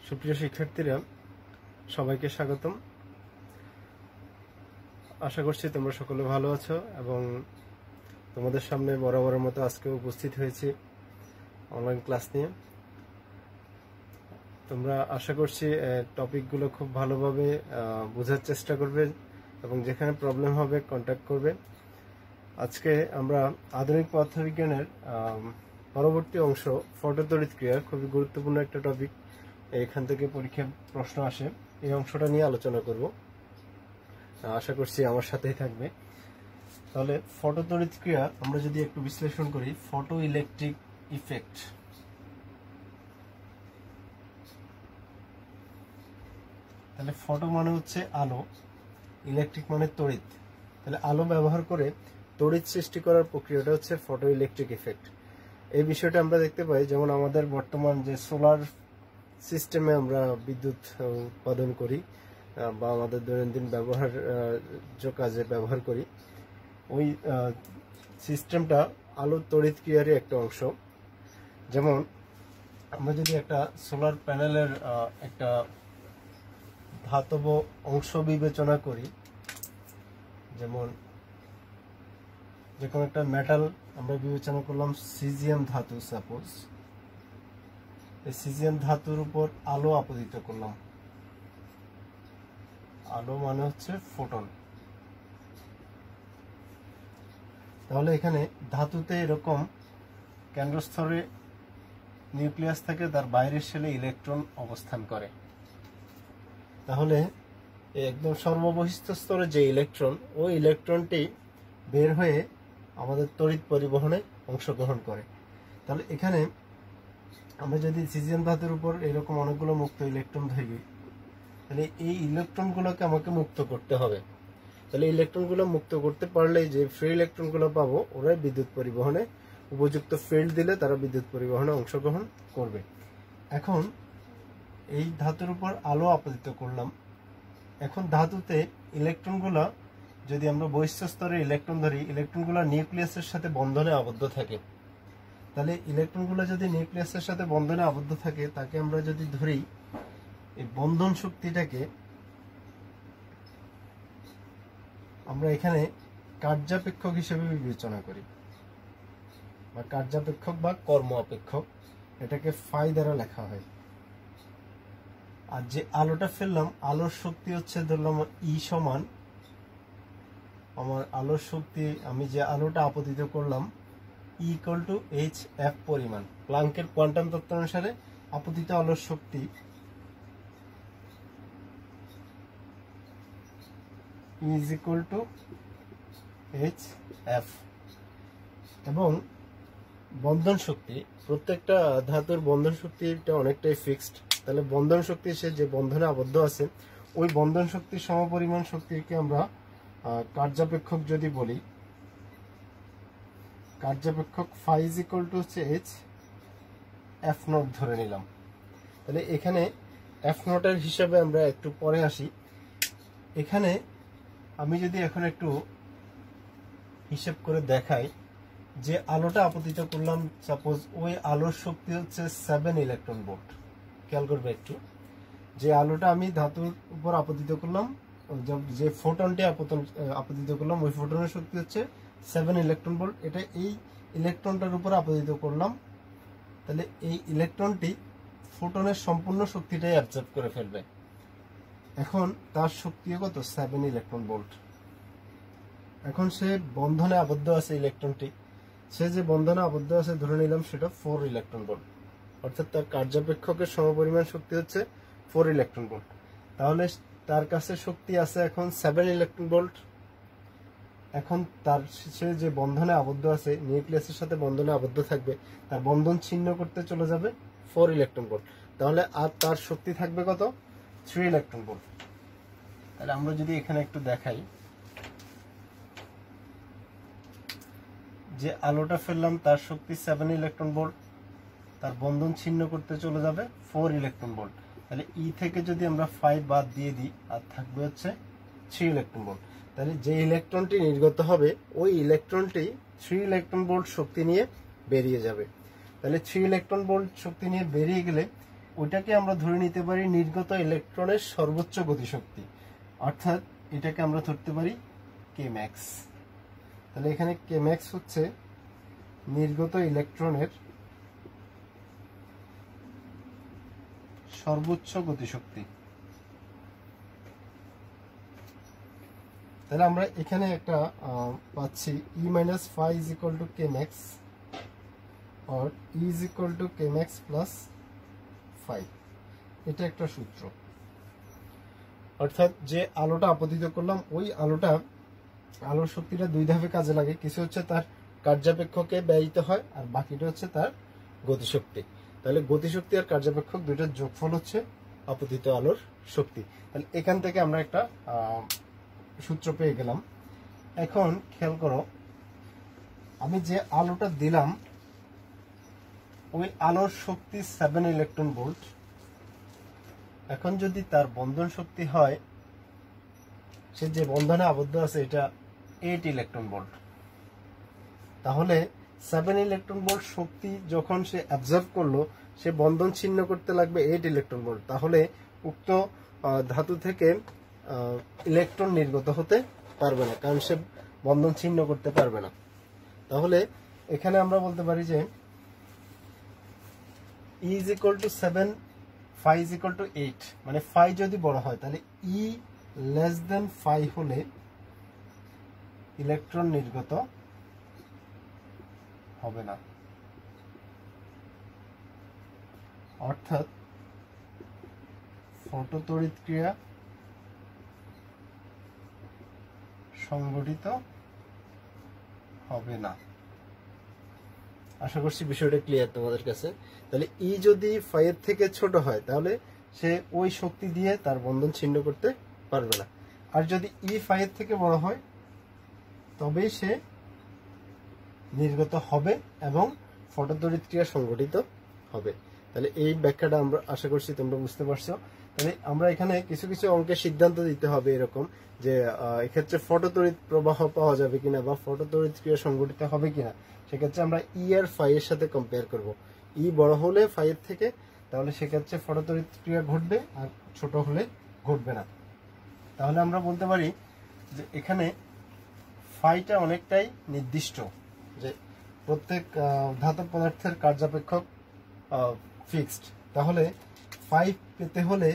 সুপ্রিয় শিক্ষার্থীরা, সবাইকে স্বাগতম। আশা করছি তোমরা সকলে ভালো আছো এবং তোমাদের সামনে বরাবরের মতো আজকে উপস্থিত হয়েছি অনলাইন ক্লাস নিয়ে। তোমরা আশা করছি টপিকগুলো খুব ভালোভাবে বোঝার চেষ্টা করবে এবং যেখানে প্রবলেম হবে কন্ট্যাক্ট করবে। আজকে আমরা আধুনিক পদার্থবিজ্ঞানের পরবর্তী অংশ ফটো তড়িৎ ক্রিয়া, খুবই গুরুত্বপূর্ণ একটা টপিক। এখান থেকে পরীক্ষায় প্রশ্ন আসে, এই অংশটা নিয়ে আলোচনা করব। আশা করছি আমার সাথেই থাকবে। তাহলে ফটো তড়িৎ ক্রিয়া আমরা যদি একটু বিশ্লেষণ করি, ফটো ইলেকট্রিক ইফেক্ট। তাহলে ফটো মানে হচ্ছে আলো, ইলেকট্রিক মানে তড়িৎ। তাহলে আলো ব্যবহার করে তড়িৎ সৃষ্টি করার প্রক্রিয়াটা হচ্ছে ফটো ইলেকট্রিক ইফেক্ট। এই বিষয়টা আমরা দেখতে পাই যেমন আমাদের বর্তমান যে সোলার সিস্টেমে আমরা বিদ্যুৎ উৎপাদন করি বা আমাদের দৈনন্দিন ব্যবহার্য কাজে ব্যবহার করি, ওই সিস্টেমটা আলোর তড়িৎ ক্রিয়ারই একটা অংশ। যেমন আমরা যদি একটা সোলার প্যানেলের একটা ধাতব অংশ বিবেচনা করি, যেমন যে কোনো একটা মেটাল আমরা বিবেচনা করলাম সিজিএম ধাতু, সাপোজ এই সিজিএম ধাতুর উপর আলো আপতিত করলাম। আলো মানে হচ্ছে ফোটন। তাহলে এখানে ধাতুতে এরকম কেন্দ্রস্থলে নিউক্লিয়াস থাকে, তার বাইরের শেলে ইলেকট্রন অবস্থান করে। তাহলে একদম সর্ববহিস্থ স্তরে যে ইলেকট্রন, ওই ইলেকট্রনটি বের হয়ে আমাদের তড়িৎ পরিবহনে অংশগ্রহণ করে। তাহলে এখানে আমরা যদি সিজিএম ধাতুর উপর এরকম অনেকগুলো মুক্ত ইলেকট্রন ধরি, তাহলে এই ইলেকট্রনগুলোকে আমাকে মুক্ত করতে হবে। তাহলে ইলেকট্রনগুলো মুক্ত করতে পারলেই যে ফ্রি ইলেকট্রনগুলো পাবো, ওরাই বিদ্যুৎ পরিবহনে উপযুক্ত ফিল্ড দিলে তারা বিদ্যুৎ পরিবহনে অংশগ্রহণ করবে। এখন এই ধাতুর উপর আলো আপতিত করলাম। এখন ধাতুতে ইলেকট্রনগুলো যদি আমরা বহিঃস্থ স্তরে ইলেকট্রন ধরি, ইলেকট্রনগুলো নিউক্লিয়াসের সাথে বন্ধনে আবদ্ধ থাকে। তাহলে ইলেকট্রনগুলো যদি নিউক্লিয়াসের সাথে বন্ধনে আবদ্ধ থাকে, তাকে আমরা যদি ধরি, এই বন্ধন শক্তিটাকে আমরা এখানে কার্যাপেক্ষক হিসেবে বিবেচনা করি, বা কার্যাপেক্ষক বা কর্ম অপেক্ষক, এটাকে ফাই দ্বারা লেখা হয়। আর যে আলোটা ফেললাম, আলোর শক্তি হচ্ছে ধরলাম ই সমান আমার আলোর শক্তি, আমি যে আলোটা আপতিত করলাম ইকুয়াল টু এইচ এফ পরিমাণ। প্লাঙ্কের কোয়ান্টাম তত্ত্ব অনুসারে আপতিত আলোর শক্তি is equal to H f. এবং বন্ধন শক্তি, প্রত্যেকটা ধাতুর বন্ধন শক্তিটা অনেকটাই ফিক্সড। তাহলে বন্ধন শক্তি, সে যে বন্ধনে আবদ্ধ আছে, ওই বন্ধন শক্তির সমপরিমাণ শক্তিকে আমরা কার্যাপেক্ষক যদি বলি, কার্যাপেক্ষক ফাই ইজ ইকুয়াল টু হচ্ছে এইচ এফ নট ধরে নিলাম। তাহলে এখানে এফ নটের হিসাবে আমরা একটু পরে আসি। এখানে আমি যদি এখন একটু হিসেব করে দেখাই, যে আলোটা আপতিত করলাম, সাপোজ ওই আলোর শক্তি হচ্ছে 7 ইলেকট্রন ভোল্ট। খেয়াল করবে একটু, যে আলোটা আমি ধাতুর উপর আপতিত করলাম, যে ফোটনটি আপতিত করলাম, ওই ফোটনের শক্তি হচ্ছে 7 ইলেকট্রন ভোল্ট। এটা এই ইলেকট্রনটার উপর আপতিত করলাম। তাহলে এই ইলেকট্রনটি ফোটনের সম্পূর্ণ শক্তিটাই অ্যাবজর্ব করে ফেলবে। এখন তার শক্তি কত? 7 ইলেকট্রন ভোল্ট। এখন সে বন্ধনে আবদ্ধ আছে, ইলেকট্রনটি, সে যে বন্ধনে আবদ্ধ আছে ধরে নিলাম সেটা 4 ইলেকট্রন ভোল্ট, অর্থাৎ তার কার্যাপেক্ষকের সমপরিমাণ শক্তি হচ্ছে 4 ইলেকট্রন ভোল্ট। তাহলে তার কাছে শক্তি আছে এখন 7 ইলেকট্রন ভোল্ট। এখন তার সে যে বন্ধনে আবদ্ধ আছে, নিউক্লিয়াসের সাথে বন্ধনে আবদ্ধ থাকবে, তার বন্ধন ছিন্ন করতে চলে যাবে 4 ইলেকট্রন ভোল্ট। তাহলে আর তার শক্তি থাকবে কত? 3 ইলেকট্রন ভোল্ট। তাহলে আমরা যদি এখানে একটু দেখাই, যে আলোটা ফেললাম তার শক্তি 7 ইলেকট্রন ভোল্ট, তার বন্ধন ছিন্ন করতে চলে যাবে 4 ইলেকট্রন ভোল্ট। তাহলে ই থেকে যদি আমরা 5 বাদ দিয়ে দিই, আর থাকবে হচ্ছে 3 ইলেকট্রন ভোল্ট। তাহলে যে ইলেকট্রনটি নির্গত হবে, ওই ইলেকট্রনটি 3 ইলেকট্রন ভোল্ট শক্তি নিয়ে বেরিয়ে যাবে। তাহলে 3 ইলেকট্রন ভোল্ট শক্তি নিয়ে বেরিয়ে গেলে ওইটাকে আমরা ধরে নিতে পারি নির্গত ইলেকট্রনের সর্বোচ্চ গতিশক্তি, অর্থাৎ এটাকে আমরা ধরতে পারি কে ম্যাক্স। তাহলে এখানে কে ম্যাক্স হচ্ছে নির্গত ইলেকট্রনের সর্বোচ্চ গতিশক্তি। তাহলে আমরা এখানে একটা পাচ্ছি E minus phi is equal to k max or E is equal to k max plus phi। এটা একটা সূত্র, অর্থাৎ যে আলোটা আপতিত করলাম ওই আলোর শক্তিটা দুই ধাপে কাজে লাগে। কিছু হচ্ছে তার কার্যাপেক্ষকে ব্যয়িত হয় আর বাকিটা হচ্ছে তার গতিশক্তি। তাহলে গতিশক্তি আর কার্যাপেক্ষক দুইটার যোগফল হচ্ছে আপতিত আলোর শক্তি। তাহলে এখান থেকে আমরা একটা সূত্র পেয়ে গেলাম। এখন খেয়াল করো, আমি যে আলোটা দিলাম ওই আলোর শক্তি 7 ইলেকট্রন ভোল্ট। এখন যদি তার বন্ধন শক্তি হয়, সে যে বন্ধনে আবদ্ধ আছে এটা 8 ইলেকট্রন ভোল্ট, তাহলে 7 ইলেকট্রন ভোল্ট শক্তি যখন সে অ্যাবজর্ব করলো, সে বন্ধন ছিন্ন করতে লাগবে 8 ইলেকট্রন ভোল্ট। তাহলে উক্ত ধাতু থেকে ইলেকট্রন নির্গত হতে পারবে না, কারণ সে বন্ধন ছিন্ন করতে পারবে না। তাহলে এখানে আমরা বলতে পারি যে E is equal to 7, phi is equal to 8, মানে phi যদি বড় হয় তাহলে E less than phi হলে ইলেকট্রন নির্গত হবে না, অর্থাৎ ফটোতড়িৎ ক্রিয়া সংঘটিত হবে না। আশা করছি বিষয়টা ক্লিয়ার তোমাদের কাছে। তাহলে ই যদি ফাই এর থেকে ছোট হয় তাহলে সে ওই শক্তি দিয়ে তার বন্ধন ছিন্ন করতে পারবে না, আর যদি ই ফাই এর থেকে বড় হয় তবেই সে নির্গত হবে এবং ফটোতড়িৎ ক্রিয়া সংঘটিত হবে। তাহলে এই ব্যাখ্যাটা আমরা আশা করছি তোমরা বুঝতে পারছো। তাহলে আমরা এখানে কিছু কিছু অঙ্কের সিদ্ধান্ত দিতে হবে এরকম যে এক্ষেত্রে ফটোতড়িৎ প্রবাহ পাওয়া যাবে কিনা বা ফটোতড়িৎ ক্রিয়া সংঘটিত হবে কিনা। সেক্ষেত্রে আমরা ই আর ফাই এর সাথে কম্পেয়ার করব। ই বড় হলে ফাই এর থেকে তাহলে সেক্ষেত্রে ফটোতড়িৎ ক্রিয়া ঘটবে, আর ছোট হলে ঘটবে না। তাহলে আমরা বলতে পারি যে এখানে ফাইটা অনেকটাই নির্দিষ্ট, যে প্রত্যেক ধাতব পদার্থের কার্যাপেক্ষক ফিক্সড। তাহলে ফাই পেতে হলে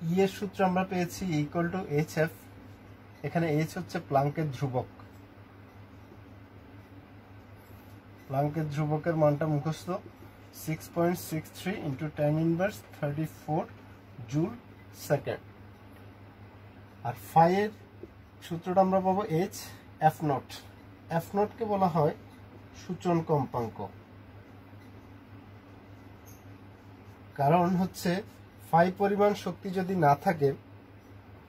ই এর সূত্র আমরা পেয়েছি ইকুয়াল টু এইচ এফ। এখানে এইচ হচ্ছে প্লাঙ্কের ধ্রুবক। প্লাঙ্কের ধ্রুবকের মানটা মুখস্থ 6.63 ইন্টু 10 ইনভার্স 34 জুল সেকেন্ড। আর ফাই এর সূত্রটা আমরা পাবো এইচ এফ নট। এফ নটকে বলা হয় সূচন কম্পাঙ্ক, কারণ হচ্ছে ফাই পরিমাণ শক্তি যদি না থাকে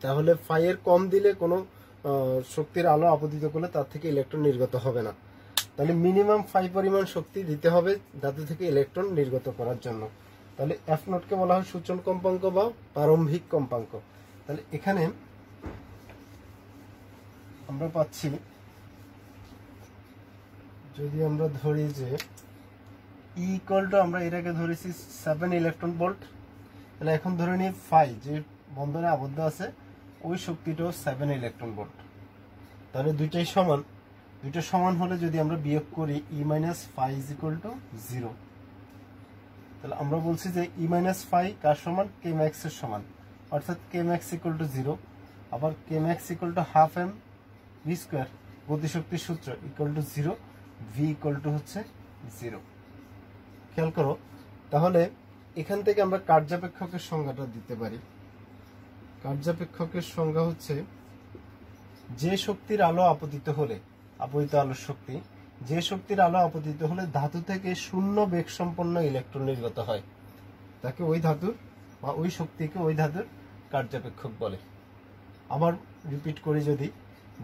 তাহলে ফাই এর কম দিলে কোনো শক্তির আলো আপতিত করলে তার থেকে ইলেকট্রন নির্গত হবে না। তাহলে মিনিমাম ফাই পরিমাণ শক্তি দিতে হবে ধাতু থেকে ইলেকট্রন নির্গত করার জন্য। তাহলে এফ নটকে বলা হয় সূচন কম্পাঙ্ক বা প্রারম্ভিক কম্পাঙ্ক। তাহলে এখানে আমরা পাচ্ছি, যদি আমরা ধরি যে ই ইকুয়াল টু, আমরা এটাকে ধরেছি 7 ইলেকট্রন ভোল্ট, তাহলে এখন ধরে নিই ফাই যে বন্ধনে আবদ্ধ আছে ওই শক্তিটাও 7 ইলেকট্রন ভোল্ট। তাহলে দুইটাই সমান, দুইটা সমান হলে যদি আমরা বিয়োগ করি E minus phi is equal to 0, তাহলে আমরা বলছি যে ই মাইনাস ফাই কার সমান, কে ম্যাক্স এর সমান, অর্থাৎ কে ম্যাক্স ইকুয়াল টু 0। আবার K max equal to half M V square, গতিশক্তির সূত্র equal to 0, v equal to হচ্ছে 0। খেয়াল করো, তাহলে এখান থেকে আমরা কার্যাপেক্ষকের সংজ্ঞাটা দিতে পারি। কার্যাপেক্ষকের সংজ্ঞা হচ্ছে যে শক্তির আলো আপতিত হলে, আপতিত আলোর শক্তি, যে শক্তির আলো আপতিত হলে ধাতু থেকে শূন্য বেগ সম্পন্ন ইলেকট্রন নির্গত হয় তাকে ওই ধাতুর বা ওই শক্তিকে ওই ধাতুর কার্যাপেক্ষক বলে। আবার রিপিট করি, যদি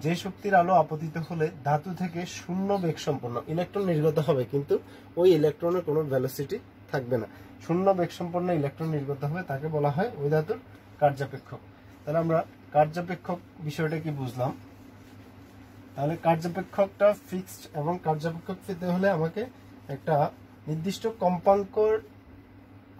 যে শক্তির আলো আপতিত হলে ধাতু থেকে শূন্য বেগ সম্পন্ন ইলেকট্রন নির্গত হবে কিন্তু ওই ইলেকট্রনের কোনো ভেলোসিটি থাকবে না, শূন্য বেগ সম্পন্ন ইলেকট্রন নির্গত হবে, তাকে বলা হয় ওই ধাতুর কার্যাপেক্ষক। তাহলে আমরা কার্যাপেক্ষক বিষয়টা কি বুঝলাম। তাহলে কার্যাপেক্ষকটা ফিক্সড এবং কার্যাপেক্ষক পেতে হলে আমাকে একটা নির্দিষ্ট কম্পাঙ্কর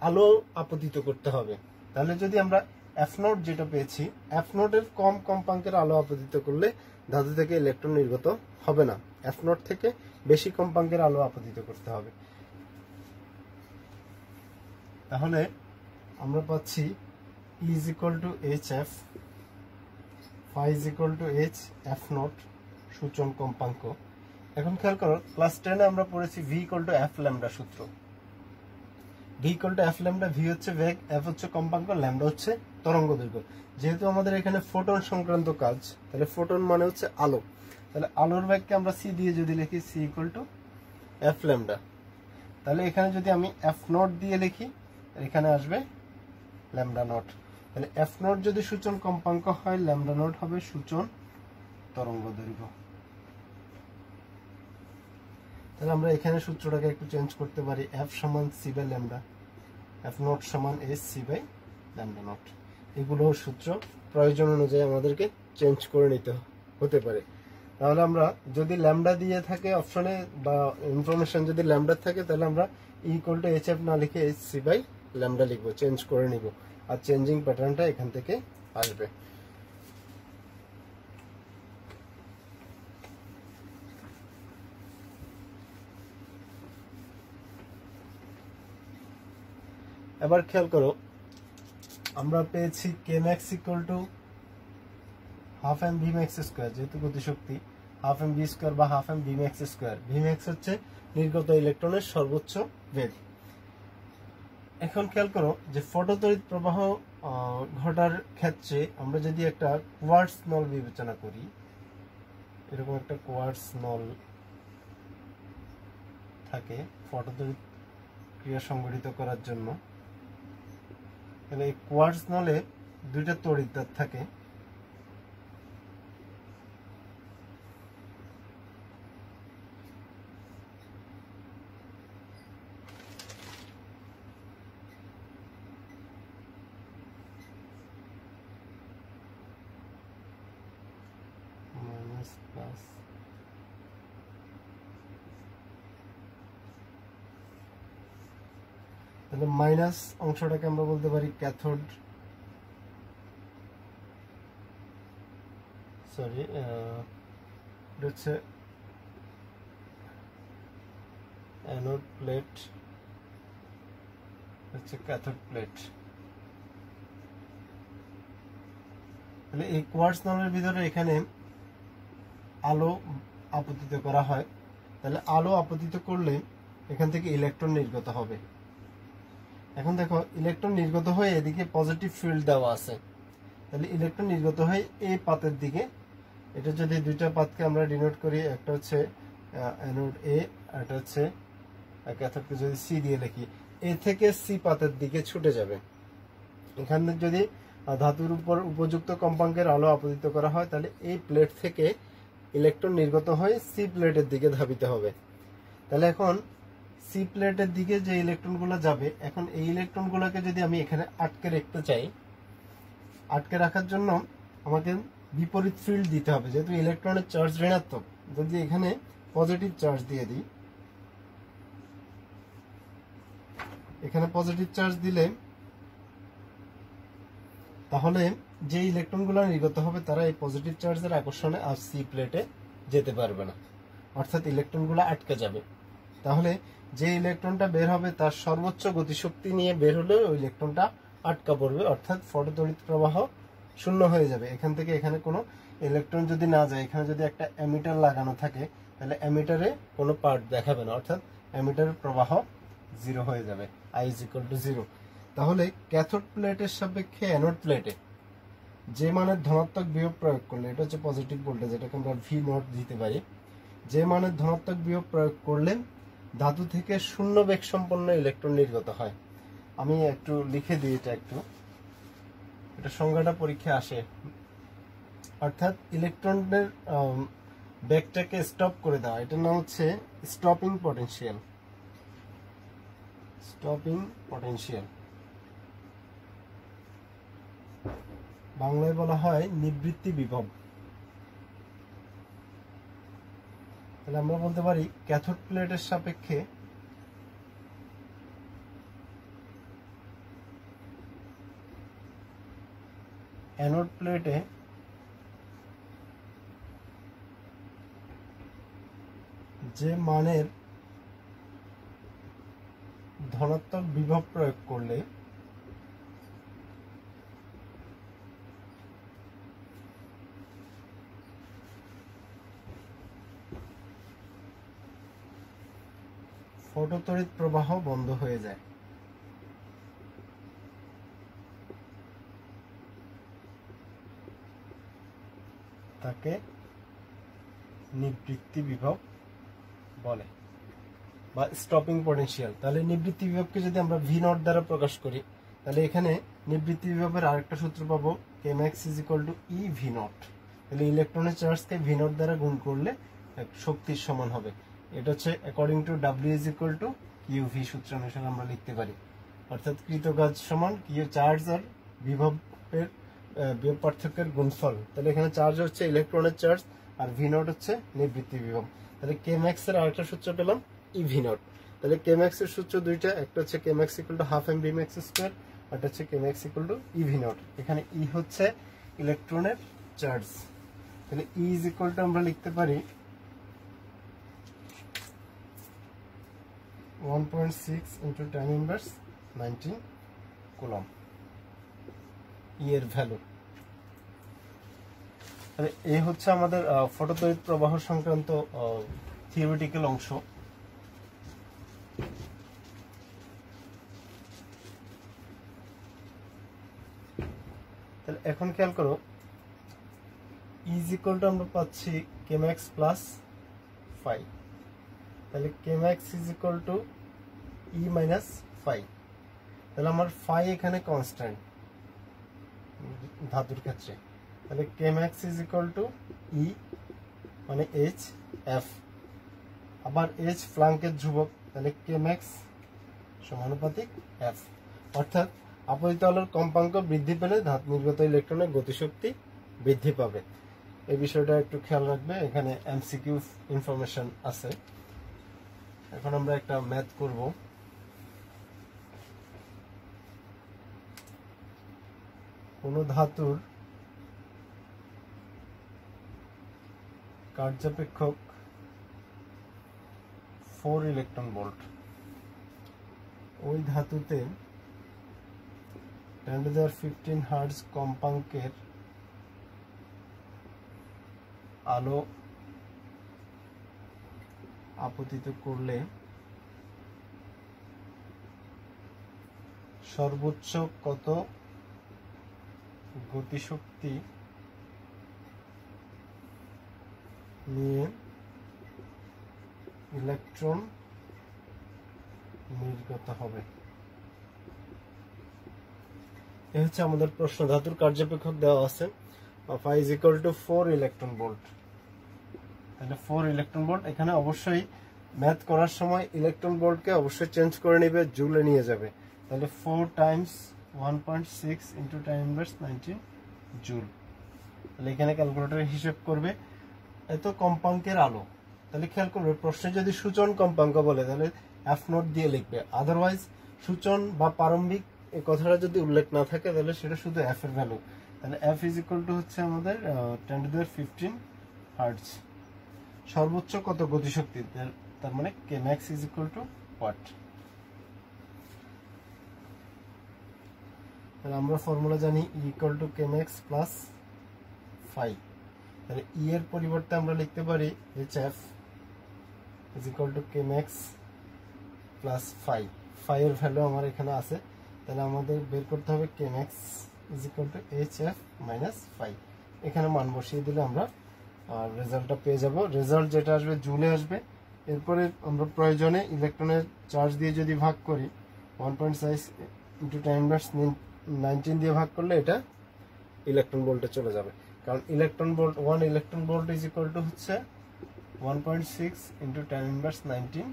আলো আপতিত করতে হবে। তাহলে যদি আমরা এফ নট যেটা পেয়েছি, এফ নটের কম কম্পাঙ্কের আলো আপতিত করলে ধাতু থেকে ইলেকট্রন নির্গত হবে না, এফ নট থেকে বেশি কম্পাঙ্কের আলো আপতিত করতে হবে। তাহলে আমরা পাচ্ছি E is equal to HF, phi is equal to H F naught সূচন কম্পাঙ্ক। এখন খেয়াল করো ক্লাস 10 আমরা পড়েছি V equal to F lambda সূত্র। V equal to F lambda, V হচ্ছে বেগ, F হচ্ছে কম্পাঙ্ক, ল্যামডা হচ্ছে তরঙ্গ দৈর্ঘ্য। যেহেতু আমাদের এখানে ফোটন সংক্রান্ত কাজ, তাহলে ফোটন মানে হচ্ছে আলো, তাহলে আলোর বেগকে আমরা C দিয়ে যদি লিখি C equal to F lambda, তাহলে এখানে যদি আমি F নট দিয়ে লিখি এখানে আসবে ল্যামডা নট। তাহলে F নট যদি সূচন কম্পাঙ্ক হয়, ল্যামডা নট হবে সূচন তরঙ্গ দৈর্ঘ্য। তাহলে আমরা এখানে সূত্রটাকে একটু চেঞ্জ করতে পারি, F সমান C by lambda, F not সমান S C by lambda not. এগুলো সূত্র প্রয়োজন অনুযায়ী আমাদেরকে চেঞ্জ করে নিতে হতে পারে। তাহলে আমরা যদি ল্যামডা দিয়ে থাকে অপশনে বা ইনফরমেশন যদি ল্যামডা থাকে, তাহলে আমরা ইকুয়াল টু HF না লিখে HC বাই ল্যামডা লিখবো, চেঞ্জ করে নিব, আর চেঞ্জিং প্যাটার্নটা এখান থেকে আসবে। এবার খেয়াল করো আমরা পেয়েছি Kmax equal to half M V max square, যেহেতু গতিশক্তি হাফ এম ভি স্কোয়ার বা half M V max square. V max হচ্ছে নির্গত ইলেকট্রনের সর্বোচ্চ বেগ। এখন খেয়াল করো যে ফটোতড়িৎ প্রবাহ ঘটার ক্ষেত্রে আমরা যদি একটা কোয়ার্টজ নল বিবেচনা করি, এরকম একটা কোয়ার্টজ নল থাকে ফটোতড়িৎ ক্রিয়া সংঘটিত করার জন্য, তাহলে এই কোয়ার্টজ নলে দুইটা তড়িৎদ্বার থাকে, মাইনাস প্লাস, তাহলে মাইনাস অংশটাকে আমরা বলতে পারি ক্যাথোড, সরি এটা হচ্ছে অ্যানোড প্লেট, হচ্ছে ক্যাথোড প্লেট। তাহলে এই কোয়ার্টজ নলের ভিতরে এখানে আলো আপতিত করা হয়, তাহলে আলো আপতিত করলে এখান থেকে ইলেকট্রন নির্গত হবে। এখন দেখো ইলেকট্রন নির্গত হয়ে এদিকে পজিটিভ ফিল্ড দেওয়া আছে, তাহলে ইলেকট্রন নির্গত হয়ে এই পাতের দিকে, এটা যদি দুইটা পাতকে আমরা ডিনোট করি, একটা হচ্ছে অ্যানোড এ আর একটা হচ্ছে ক্যাথোডকে যদি সি দিয়ে লিখি, এ থেকে সি পাতের দিকে ছুটে যাবে। এখানে যদি ধাতুর উপর উপযুক্ত কম্পাঙ্কের আলো আপতিত করা হয়, তাহলে এই প্লেট থেকে ইলেকট্রন নির্গত হয়ে সি প্লেটের দিকে ধাবিত হবে। তাহলে এখন সি প্লেটের দিকে যে ইলেকট্রনগুলো যাবে, এখন এই ইলেকট্রনগুলোকে যদি আমি এখানে আটকে রাখতে চাই, আটকে রাখার জন্য আমাকে বিপরীত ফিল্ড দিতে হবে। যেহেতু ইলেকট্রনের চার্জ ঋণাত্মক, যদি এখানে পজিটিভ চার্জ দিয়ে দিই, এখানে পজিটিভ চার্জ দিলে তাহলে যে ইলেকট্রনগুলো নির্গত হবে তারা এই পজিটিভ চার্জের আকর্ষণে আর সি প্লেটে যেতে পারবে না, অর্থাৎ ইলেকট্রনগুলো আটকে যাবে। তাহলে যে ইলেকট্রনটা বের হবে তার সর্বোচ্চ গতিশক্তি নিয়ে বের হলে ওই ইলেকট্রনটা আটকা পড়বে, অর্থাৎ ফটোতড়িৎ প্রবাহ শূন্য হয়ে যাবে। এখান থেকে এখানে কোনো ইলেকট্রন যদি না যায়, এখানে যদি একটা অ্যামিটার লাগানো থাকে, তাহলে অ্যামিটারে কোনো পার্ট দেখাবে না, অর্থাৎ অ্যামিটারের প্রবাহ জিরো হয়ে যাবে, I is equal to 0। তাহলে ক্যাথোড প্লেটের সাপেক্ষে অ্যানোড প্লেটে যে মানের ধনাত্মক বিভব প্রয়োগ করলে, এটা হচ্ছে পজিটিভ ভোল্টেজ, এটাকে আমরা ভি নট দিতে পারি, যে মানের ধনাত্মক বিভব প্রয়োগ করলে ধাতু থেকে শূন্য বেগ সম্পন্ন ইলেকট্রন নির্গত হয়। আমি একটু লিখে দিই এটা একটু, এটা সংজ্ঞাটা পরীক্ষায় আসে, অর্থাৎ ইলেকট্রনের বেগটাকে স্টপ করে দেওয়া, এটার নাম হচ্ছে স্টপিং পটেনশিয়াল। স্টপিং পটেনশিয়াল বাংলায় বলা হয় নিবৃত্তি বিভব। তাহলে আমরা বলতে পারি, ক্যাথোড প্লেটের সাপেক্ষে অ্যানোড প্লেটে যে মানের ধনাত্মক বিভব প্রয়োগ করলে ফটোতড়িৎ প্রবাহ বন্ধ হয়ে যায়, তাকে নিবৃত্তি বিভব বলে বা স্টপিং পটেনশিয়াল। তাহলে নিবৃত্তি বিভবকে যদি আমরা ভি নট দ্বারা প্রকাশ করি, তাহলে এখানে নিবৃত্তি বিভবের আরেকটা সূত্র পাবো, কে max is equal to E V not. তাহলে ইলেকট্রনের চার্জকে ভি নট দ্বারা গুণ করলে শক্তির সমান হবে। এটা হচ্ছে according to W is equal to Q V সূত্র অনুসারে আমরা লিখতে পারি। অর্থাৎ কৃতকাজ সমান কিউ চার্জ আর বিভবের বিভব পার্থক্যের গুণফল। তাহলে এখানে চার্জ হচ্ছে ইলেকট্রনের চার্জ আর ভি নট হচ্ছে নিবৃত্তি বিভব। তাহলে কে ম্যাক্স এর আরেকটা সূত্র পেলাম ই ভি নট। তাহলে কে ম্যাক্স এর সূত্র দুইটা, একটা হচ্ছে K max equal to half M V max square, আর একটা হচ্ছে K max equal to E V naught. এখানে ই হচ্ছে ইলেকট্রনের চার্জ। তাহলে ই ইজ ইকুয়াল টু আমরা লিখতে পারি 1.6 ইন্টু 10 ইনভার্স 19 কুলম্ব ই এর ভ্যালু। তাহলে এই হচ্ছে আমাদের ফটোতড়িৎ প্রবাহ সংক্রান্ত থিওরিটিক্যাল অংশ। তাহলে এখন খেয়াল করো, ইজ ইকুয়াল টু আমরা পাচ্ছি কে ম্যাক্স প্লাস ফাই। তাহলে K max is equal to E minus phi. তাহলে আমার ফাই এখানে কনস্ট্যান্ট ধাতুর ক্ষেত্রে। তাহলে K max is equal to E মানে এইচ এফ, আবার এইচ ফ্লাঙ্কের ধ্রুবক। তাহলে কে ম্যাক্স সমানুপাতিক এফ। অর্থাৎ আপতিত আলোর কম্পাঙ্ক বৃদ্ধি পেলে ধাতু নির্গত ইলেকট্রনের গতিশক্তি বৃদ্ধি পাবে। এই বিষয়টা একটু খেয়াল রাখবে, এখানে এমসিকিউ ইনফরমেশন আছে। এখন আমরা একটা ম্যাথ করব। কোন ধাতুর কার্যাপেক্ষক 4 ইলেকট্রন ভোল্ট, ওই ধাতুতে 10⁻15 হার্টজ কম্পাঙ্কের আলো আপতিত করলে সর্বোচ্চ কত গতিশক্তি নিয়ে ইলেকট্রন নির্গত হবে? এই হচ্ছে আমাদের প্রশ্ন। ধাতুর কার্যাপেক্ষক দেওয়া আছে phi is equal to 4 electron volt. তাহলে 4 ইলেকট্রন ভোল্ট, এখানে অবশ্যই ম্যাথ করার সময় ইলেকট্রন ভোল্টকে অবশ্যই চেঞ্জ করে নেবে, জুলে নিয়ে যাবে। তাহলে 4 টাইমস 1.6 ইন্টু 10 ইনভার্স 19 জুল। তাহলে এখানে ক্যালকুলেটরে হিসেব করবে এত কম্পাঙ্কের আলো। তাহলে খেয়াল করবে, প্রশ্নে যদি সূচন কম্পাঙ্ক বলে তাহলে এফ নট দিয়ে লিখবে, আদারওয়াইজ সূচন বা প্রারম্ভিক এই কথাটা যদি উল্লেখ না থাকে তাহলে সেটা শুধু এফ এর ভ্যালু। তাহলে এফ ইজ ইকুয়াল টু হচ্ছে আমাদের 10⁻15 হার্টজ। সর্বোচ্চ কত গতিশক্তি, তার মানে K max is equal to what. তাহলে আমরা ফর্মুলা জানি E equal to K max plus phi. তাহলে ই এর পরিবর্তে আমরা লিখতে পারি H F is equal to K max plus phi. Phi এর ভ্যালু আমার এখানে আছে, তাহলে আমাদের বের করতে হবে K max is equal to H F minus phi. এখানে মান বসিয়ে দিলে আমরা রেজাল্টটা পেয়ে যাব। রেজাল্ট যেটা আসবে জুলে আসবে। এরপরে আমরা প্রয়োজনে ইলেকট্রনের চার্জ দিয়ে যদি ভাগ করি, 1.6 ইন্টু 10 ইনভার্স 19 দিয়ে ভাগ করলে এটা ইলেকট্রন ভোল্টে চলে যাবে। কারণ electron volt 1 electron volt is equal to হচ্ছে 1.6 ইন্টু 10 ইনভার্স 19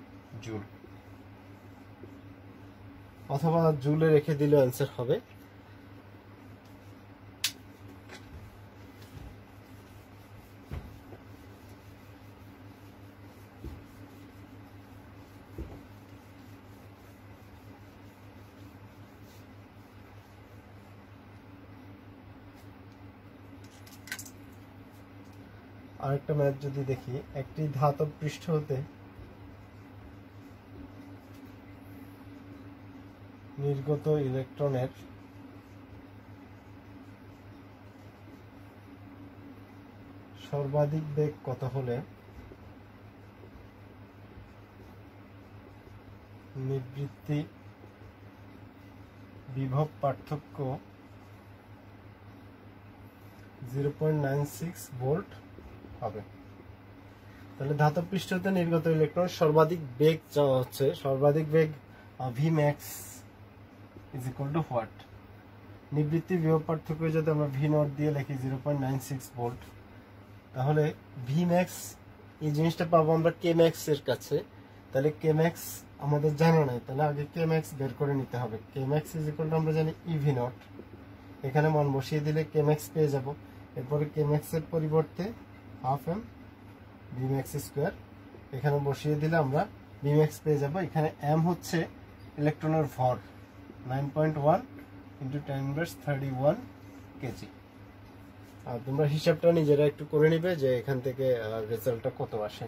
জুল, অথবা জুলে রেখে দিলে অ্যান্সার হবে। আরেকটা ম্যাথ যদি দেখি, একটি ধাতব পৃষ্ঠ হতে নির্গত ইলেকট্রনের সর্বাধিক বেগ কত হলে নিবৃত্তি বিভব পার্থক্য 0.96 ভোল্ট হবে। তাহলে ধাতব পৃষ্ঠ হতে নির্গত ইলেকট্রন সর্বাধিক বেগ চাওয়া হচ্ছে। সর্বাধিক বেগ Vmax is equal to what? নিবৃত্তি বিভব পার্থক্য যদি আমরা V নট দিয়ে লিখি 0.96 ভোল্ট, তাহলে Vmax এই জিনিসটা পাবো আমরা Kmax এর কাছে। তাহলে Kmax আমাদের জানা নাই, তাহলে আগে Kmax বের করে নিতে হবে। Kmax is equal to আমরা জানি EV নট, এখানে মান বসিয়ে দিলে Kmax পেয়ে যাব। এরপরে Kmax এর পরিবর্তে হাফ এম Vmax স্কোয়ার এখানে বসিয়ে দিলে আমরা Vmax পেয়ে যাব। এখানে m হচ্ছে ইলেকট্রনের ভর 9.1 × 10⁻31 কেজি। আর তোমরা হিসাবটা নিজেরা একটু করে নিবে যে এখান থেকে রেজাল্টটা কত আসে।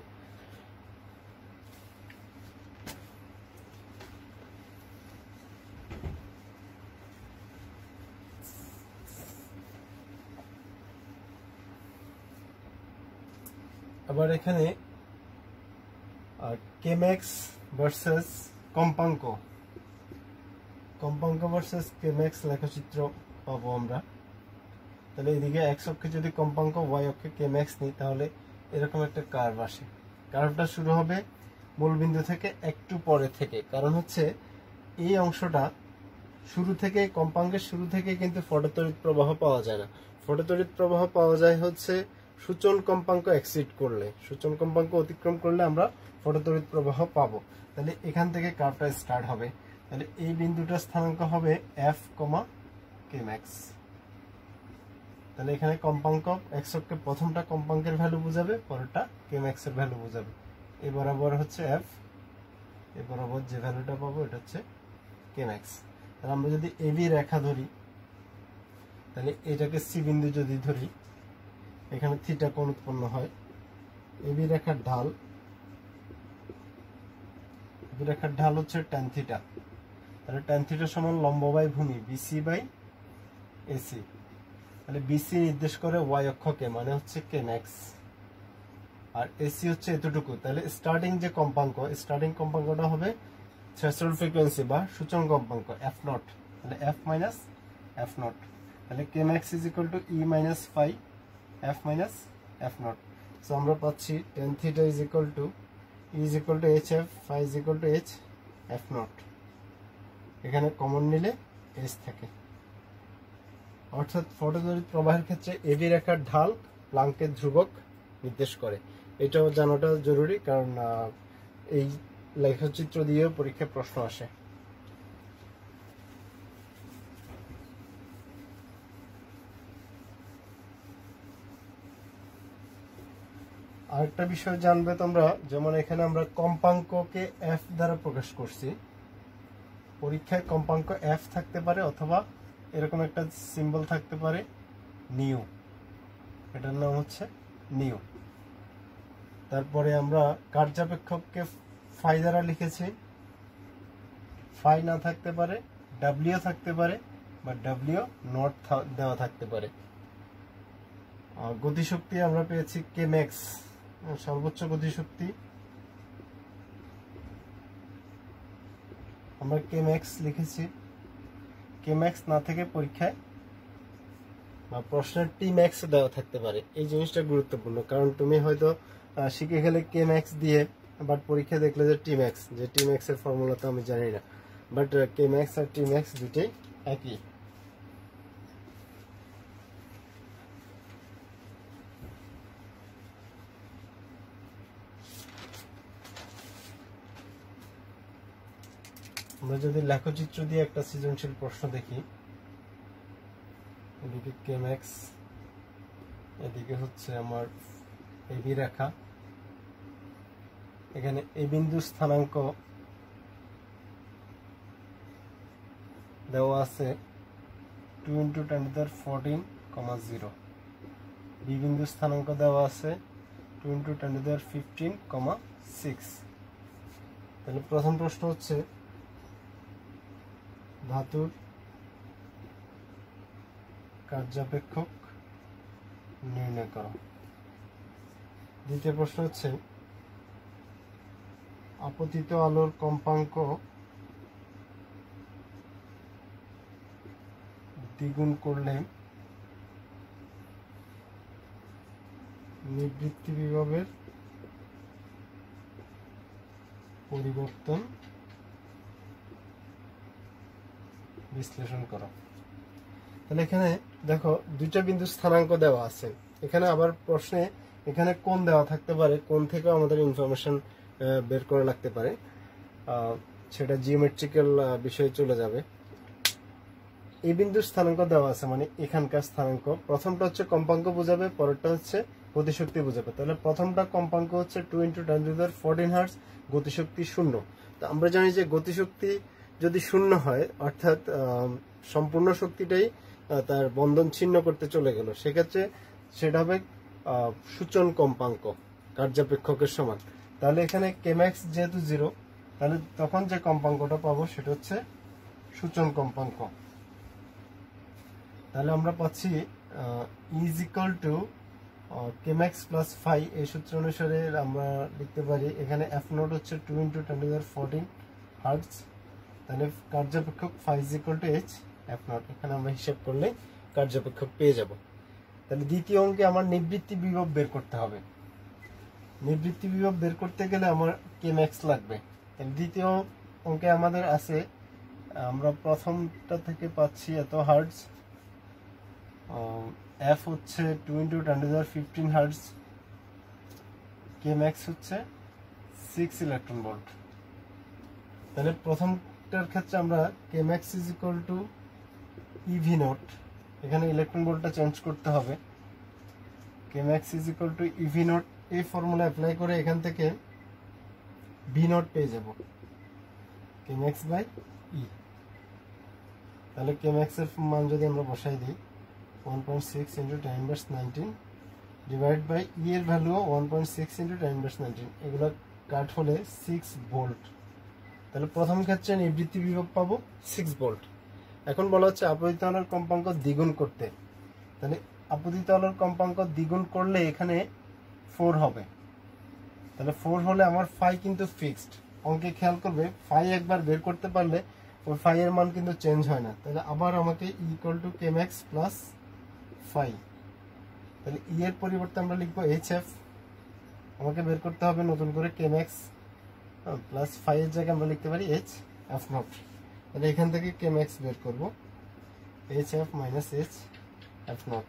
আবার এখানে Kmax ভার্সেস কম্পাঙ্ক ভার্সেস Kmax লেখচিত্র পাবো আমরা। তাহলে এদিকে x অক্ষে যদি কম্পাঙ্ক, y অক্ষে Kmax নিই, তাহলে এরকম একটা কার্ভ আসে। কার্ভটা শুরু হবে মূলবিন্দু থেকে একটু পরে থেকে, কারণ হচ্ছে এই অংশটা শুরু থেকে, কম্পাঙ্কের শুরু থেকে কিন্তু ফটোতড়িৎ প্রবাহ পাওয়া যায় না। ফটোতড়িৎ প্রবাহ পাওয়া যায় হচ্ছে সূচন কম্পাঙ্ক এক্সিড করলে, সূচন কম্পাঙ্ক অতিক্রম করলে আমরা ফটোতড়িৎ প্রবাহ পাবো। তাহলে এখান থেকে কার্ভটা স্টার্ট হবে। তাহলে এই বিন্দুটার স্থানাঙ্ক হবে f, Kmax। তাহলে এখানে কম্পাঙ্ক x অক্ষে প্রথমটা কম্পাঙ্কের ভ্যালু বোঝাবে, পরেরটা Kmax এর ভ্যালু বোঝাবে। এই বরাবর হচ্ছে f, এই বরাবর যে ভ্যালুটা পাবো এটা হচ্ছে Kmax। তাহলে আমরা যদি AB রেখা ধরি, তাহলে এটাকে C বিন্দু যদি ধরি, এখানে থিটা কোণ উৎপন্ন হয়। AB রেখার ঢাল হচ্ছে tan থিটা। তাহলে tan থিটা সমান লম্ব বাই ভূমি BC বাই AC। তাহলে BC নির্দেশ করে y অক্ষকে, মানে হচ্ছে Kmax, আর AC হচ্ছে এতটুকু। তাহলে স্টার্টিং যে কম্পাঙ্ক, স্টার্টিং কম্পাঙ্কটা হবে থ্রেশহোল্ড ফ্রিকোয়েন্সি বা সূচক কম্পাঙ্ক f নট। তাহলে f মাইনাস f নট। তাহলে Kmax is equal to E minus phi f minus f not. So আমরা পাচ্ছি tan theta is equal to E is equal to hf, phi is equal to h f not. এখানে common নিলে h থাকে। অর্থাৎ ফটোতড়িৎ প্রবাহের ক্ষেত্রে AB রেখার ঢাল প্লাঙ্কের ধ্রুবক নির্দেশ করে। এটাও জানাটা জরুরি, কারণ এই লেখচিত্র দিয়েও পরীক্ষায় প্রশ্ন আসে। আরেকটা বিষয় জানবে তোমরা, যেমন এখানে আমরা কম্পাঙ্ককে f দ্বারা প্রকাশ করছি। পরীক্ষায় কম্পাঙ্ক f থাকতে পারে, অথবা এরকম একটা সিম্বল থাকতে পারে নিউ, এটার নাম হচ্ছে নিউ। তারপরে আমরা কার্যাপেক্ষককে ফাই দ্বারা লিখেছি। ফাই না থাকতে পারে, ডাব্লিউ থাকতে পারে, বা ডাব্লিউ নট দেওয়া থাকতে পারে। গতিশক্তি আমরা পেয়েছি Kmax, সর্বোচ্চ গতিশক্তি আমরা Kmax লিখেছি। Kmax না থেকে পরীক্ষায় বা প্রশ্নের Tmax দেওয়া থাকতে পারে। এই জিনিসটা গুরুত্বপূর্ণ, কারণ তুমি হয়তো শিখে গেলে Kmax দিয়ে, বাট পরীক্ষা দেখলে যে Tmax, যে Tmax এর ফর্মুলা তো আমি জানি না, বাট Kmax আর Tmax দুটোই একই। আমরা যদি লেখচিত্র দিয়ে একটা সৃজনশীল প্রশ্ন দেখি, এদিকে Kmax, এদিকে হচ্ছে আমার এবি রেখা। এখানে এই বিন্দুর স্থানাঙ্ক দেওয়া আছে 2 × 10⁻14, 0। বি বিন্দুর স্থানাঙ্ক দেওয়া আছে 2 × 10⁻15,6। তাহলে প্রথম প্রশ্ন হচ্ছে ধাতুর কার্যাপেক্ষক নির্ণয় করো। দ্বিতীয় প্রশ্ন হচ্ছে আপতিত আলোর কম্পাঙ্ক দ্বিগুণ করলে নিবৃত্তি বিভবের পরিবর্তন বিশ্লেষণ করো। তাহলে এখানে দেখো দুইটা বিন্দু স্থানাঙ্ক দেওয়া আছে। এখানে আবার প্রশ্নে এখানে কোণ দেওয়া থাকতে পারে, কোণ থেকেও আমাদের ইনফরমেশন বের করা লাগতে পারে, সেটা জিওমেট্রিক্যাল বিষয়ে চলে যাবে। এই বিন্দুর স্থানাঙ্ক দেওয়া আছে, মানে এখানকার স্থানাঙ্ক। প্রথমটা হচ্ছে কম্পাঙ্ক বোঝাবে, পরেরটা হচ্ছে গতিশক্তি বোঝাবে। তাহলে প্রথমটা কম্পাঙ্ক হচ্ছে 2 × 10⁻14 হার্টজ, গতিশক্তি 0। তো আমরা জানি যে গতিশক্তি যদি 0 হয়, অর্থাৎ সম্পূর্ণ শক্তিটাই তার বন্ধন ছিন্ন করতে চলে গেল, সেক্ষেত্রে সেটা হবে সূচন কম্পাঙ্ক কার্যাপেক্ষকের সমান। তাহলে এখানে কেম্যাক্স যেহেতু 0, তাহলে তখন যে কম্পাঙ্কটা পাবো সেটা হচ্ছে সূচন কম্পাঙ্ক। তাহলে আমরা পাচ্ছি is equal to K max plus phi. এই সূত্র অনুসারে আমরা লিখতে পারি এখানে এফ নট হচ্ছে 2 × 10⁻14 হার্টজ। তাহলে কার্যাপেক্ষক phi is equal to H F naught. এখানে আমরা হিসাব করলে কার্যাপেক্ষক পেয়ে যাব। তাহলে দ্বিতীয় অঙ্কে আমার নিবৃত্তি বিভব বের করতে হবে। নিবৃত্তি বিভব বের করতে গেলে আমার কেম্যাক্স লাগবে। তাহলে দ্বিতীয় অঙ্কে আমাদের আছে, আমরা প্রথমটা থেকে পাচ্ছি এত হার্টজ, এফ হচ্ছে 2 × 10⁻15 হার্টজ, কেম্যাক্স হচ্ছে 6 ইলেকট্রন ভোল্ট। তাহলে প্রথমটার ক্ষেত্রে আমরা K max is equal to E V naught, এখানে ইলেকট্রন ভোল্টটা চেঞ্জ করতে হবে। K max is equal to E V naught, এই ফর্মুলা অ্যাপ্লাই করে এখান থেকে ভি নট পেয়ে যাব, কেম্যাক্স বাই ই। তাহলে কেম্যাক্স এর মান যদি আমরা বসাই দিই 1.6 × 10⁻19 ডিভাইড বাই ই এর ভ্যালুও 1.6 × 10⁻19, এগুলো কাট হলে 6 ভোল্ট। তাহলে প্রথম ক্ষেত্রে নিবৃত্তি বিভব পাবো 6 ভোল্ট। এখন বলা হচ্ছে আপতিত আলোর কম্পাঙ্ক দ্বিগুণ করতে। তাহলে আপতিত আলোর কম্পাঙ্ক দ্বিগুণ করলে এখানে 4 হবে। তাহলে 4 হলে আমার ফাই কিন্তু ফিক্সড। অঙ্কে খেয়াল করবে ফাই একবার বের করতে পারলে ওই ফাই এর মান কিন্তু চেঞ্জ হয় না। তাহলে আবার আমাকে equal to K max plus phi. তাহলে ই এর পরিবর্তে আমরা লিখবো এইচ এফ। আমাকে বের করতে হবে নতুন করে কেম্যাক্স প্লাস ফাই এর জায়গায় আমরা লিখতে পারি এইচ এফ নট। তাহলে এখান থেকে কেম্যাক্স বের করবো, H F minus H F not.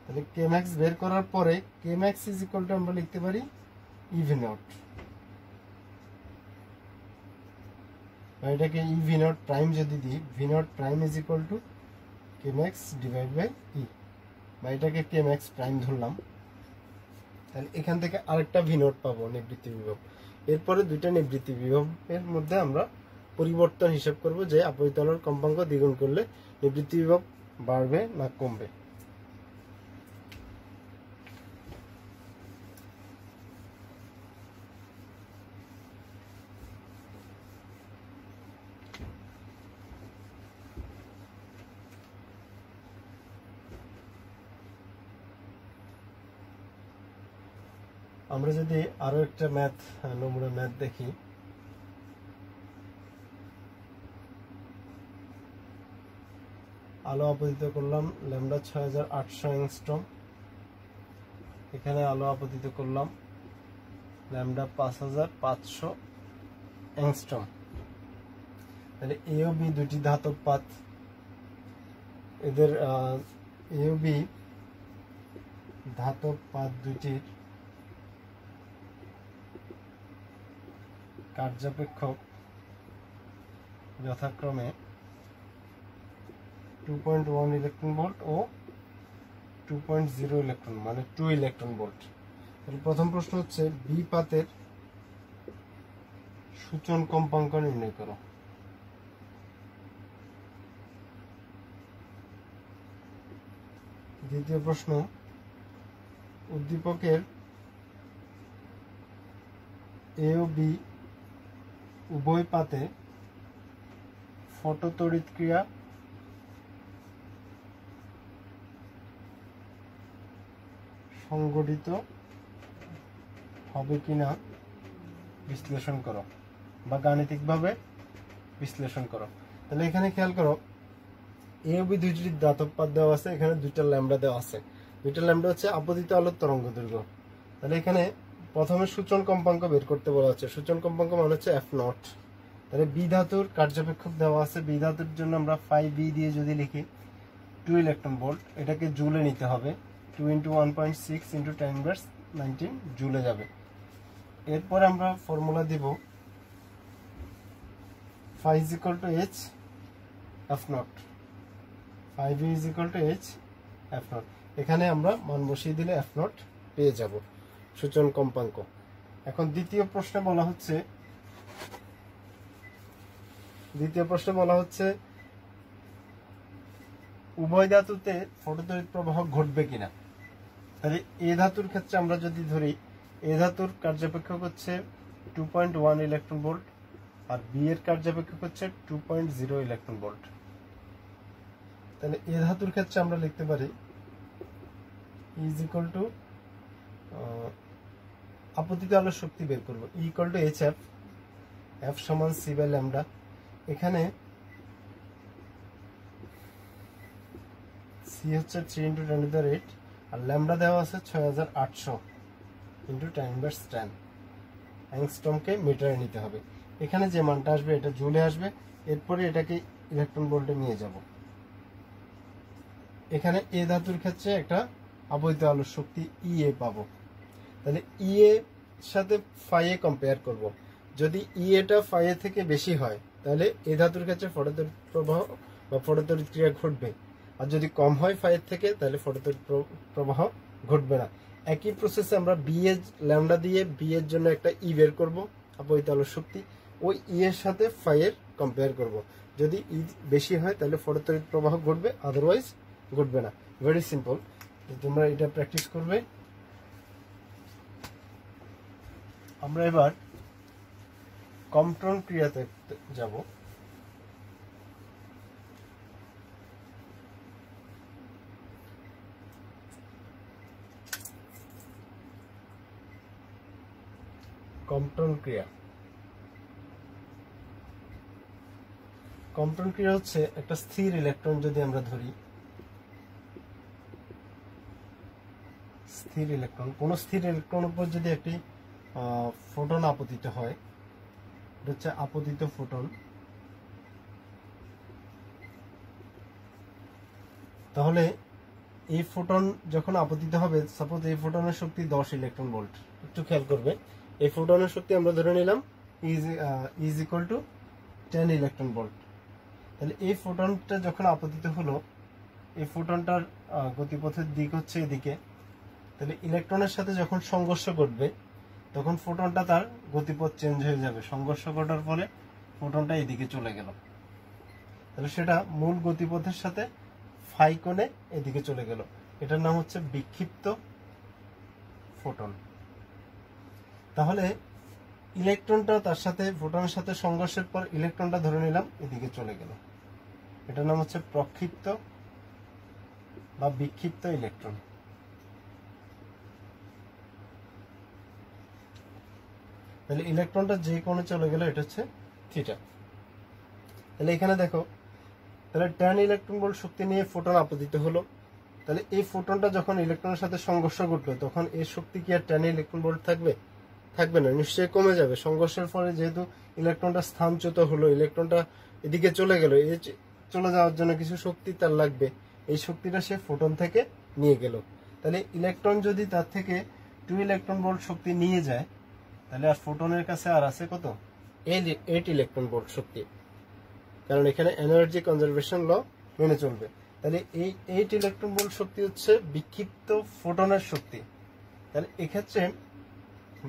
তাহলে কেম্যাক্স বের করার পরে কেম্যাক্স ইজ ইকুয়াল টু আমরা লিখতে পারি ইভি নট। এটাকে ইভি নট প্রাইম যদি দিই, V naught prime is equal to K max divide by E, বা এটাকে কেম্যাক্স প্রাইম ধরলাম। তাহলে এখান থেকে আরেকটা ভি নট পাবো নিবৃত্তি বিভব। এরপরে দুইটা নিবৃত্তি বিভবের মধ্যে আমরা পরিবর্তন হিসাব করব যে আপতিত আলোর কম্পাঙ্ক দ্বিগুণ করলে নিবৃত্তি বিভব বাড়বে না কমবে। আমরা যদি আরো একটা নমুনা ম্যাথ দেখি, আলো আপতিত করলাম ল্যামডা 6800 অ্যাংস্ট্রম, এখানে আলো আপতিত করলাম ল্যামডা 5500 অ্যাংস্ট্রম। তাহলে এ ও বি দুটি ধাতব পাত, এদের এ ও বি ধাতব পাত দুটির কার্যাপেক্ষক যথাক্রমে 2.1 ইলেকট্রন ভোল্ট ও 2.0 ইলেকট্রন, মানে 2 ইলেকট্রন ভোল্ট। তাহলে প্রথম প্রশ্ন হচ্ছে বি পাতের সূচন কম্পাঙ্ক নির্ণয় করো। দ্বিতীয় প্রশ্ন উদ্দীপকের এ ও বি উভয় পাতে ফটোতড়িৎ ক্রিয়া সংঘটিত হবে কিনা বিশ্লেষণ করো বা গাণিতিকভাবে বিশ্লেষণ করো। তাহলে এখানে খেয়াল করো, এ ও বি দুইটি দাতব পাত দেওয়া আছে, এখানে দুইটা ল্যামডা দেওয়া আছে। দুইটা ল্যামডা হচ্ছে আপতিত আলোর তরঙ্গ দৈর্ঘ্য। তাহলে এখানে প্রথমে সূচন কম্পাঙ্ক বের করতে বলা হচ্ছে। সূচন কম্পাঙ্ক মানে হচ্ছে এফ নট। তাহলে বি ধাতুর কার্যপেক্ষক দেওয়া আছে। বি ধাতুর জন্য আমরা ফাই বি দিয়ে যদি লিখি 2 ইলেকট্রন ভোল্ট, এটাকে জুলে নিতে হবে। 2 × 1.6 × 10⁻19 জুলে যাবে। এরপর আমরা ফর্মুলা দিব phi is equal to h f naught, phi b is equal to h f naught। এখানে আমরা মান বসিয়ে দিলে f naught পেয়ে যাব, সূচন কম্পাঙ্ক। এখন দ্বিতীয় প্রশ্নে বলা হচ্ছে উভয় ধাতুতে ফটোতড়িৎ প্রবাহ ঘটবে কিনা। তাহলে এ ধাতুর ক্ষেত্রে আমরা যদি ধরি, এ ধাতুর কার্যপেক্ষক হচ্ছে 2.1 ইলেকট্রন ভোল্ট আর বি এর কার্যপেক্ষক হচ্ছে 2.0 ইলেকট্রন ভোল্ট। তাহলে এ ধাতুর ক্ষেত্রে আমরা লিখতে পারি ইজ ইকুয়াল টু আপতিত আলোর শক্তি বের করব, ই equal to H F, F সমান সি বাই ল্যামডা। এখানে সি হচ্ছে 3 × 10⁸ আর ল্যামডা দেওয়া আছে 6800 × 10⁻10 অ্যাংস্ট্রমকে মিটারে নিতে হবে। এখানে যে মানটা আসবে এটা জুলে আসবে, এরপরে এটাকে ইলেকট্রন ভোল্টে নিয়ে যাব। এখানে এ ধাতুর ক্ষেত্রে একটা আপতিত আলোর শক্তি ইএ পাবো। তাহলে ইএ সাথে ফাই এ কম্পেয়ার করব। যদি ইএটা ফাই এ থেকে বেশি হয় তাহলে এ ধাতুর ক্ষেত্রে ফটোতড়িৎ প্রবাহ বা ফটোতড়িৎ ক্রিয়া ঘটবে, আর যদি কম হয় ফাই এর থেকে তাহলে ফটোতড়িৎ প্রবাহ ঘটবে না। একই প্রসেসে আমরা বি এর ল্যামডা দিয়ে বি এর জন্য একটা ই বের করব, আপতিত আলোর শক্তি। ওই ই এর সাথে ফাই এর কম্পেয়ার করব। যদি ই বেশি হয় তাহলে ফটোতড়িৎ প্রবাহ ঘটবে, আদারওয়াইজ ঘটবে না। ভেরি সিম্পল, তোমরা এটা প্র্যাকটিস করবে। আমরা এবার কম্পটন ক্রিয়াতে যাব। কম্পটন ক্রিয়া হচ্ছে একটা স্থির ইলেকট্রন যদি আমরা ধরি, কোন স্থির ইলেকট্রন উপর যদি একটি ফোটন আপতিত হয়, এটা হচ্ছে আপতিত ফোটন। তাহলে এই ফোটন যখন আপতিত হবে, সাপোজ এই ফোটনের শক্তি 10 ইলেকট্রন ভোল্ট। একটু খেয়াল করবে, এই ফোটনের শক্তি আমরা ধরে নিলাম is equal two 10 electron volt. তাহলে এই ফোটনটা যখন আপতিত হলো, এই ফোটনটার গতিপথের দিক হচ্ছে এদিকে। তাহলে ইলেকট্রনের সাথে যখন সংঘর্ষ ঘটবে তখন ফোটনটা তার গতিপথ চেঞ্জ হয়ে যাবে। সংঘর্ষ ঘটার ফলে ফোটনটা এদিকে চলে গেল, তাহলে সেটা মূল গতিপথের সাথে ফাই কোণে এদিকে চলে গেল। এটার নাম হচ্ছে বিক্ষিপ্ত ফোটন। তাহলে ইলেকট্রনটা তার সাথে ফোটনের সাথে সংঘর্ষের পর ইলেকট্রনটা ধরে নিলাম এদিকে চলে গেল, এটার নাম হচ্ছে প্রক্ষিপ্ত বা বিক্ষিপ্ত ইলেকট্রন। তাহলে ইলেকট্রনটা যে কোণে চলে গেল এটা হচ্ছে থিটা। তাহলে এখানে দেখো, তাহলে 10 ইলেকট্রন ভোল্ট শক্তি নিয়ে ফোটন আপতিত হলো। তাহলে এই ফোটনটা যখন ইলেকট্রনের সাথে সংঘর্ষ ঘটলো তখন এর শক্তি কি আর 10 ইলেকট্রন ভোল্ট থাকবে না, নিশ্চয়ই কমে যাবে। সংঘর্ষের ফলে যেহেতু ইলেকট্রনটা স্থানচ্যুত হলো, ইলেকট্রনটা এদিকে চলে গেল, এই চলে যাওয়ার জন্য কিছু শক্তি তার লাগবে, এই শক্তিটা সে ফোটন থেকে নিয়ে গেল। তাহলে ইলেকট্রন যদি তার থেকে 2 ইলেকট্রন ভোল্ট শক্তি নিয়ে যায় তাহলে আর ফোটনের কাছে আর আছে কত, 8 ইলেকট্রন ভোল্ট শক্তি, কারণ এখানে এনার্জি কনজারভেশন ল মেনে চলবে। তাহলে এই 8 ইলেকট্রন ভোল্ট শক্তি হচ্ছে বিক্ষিপ্ত ফোটনের শক্তি। তাহলে এক্ষেত্রে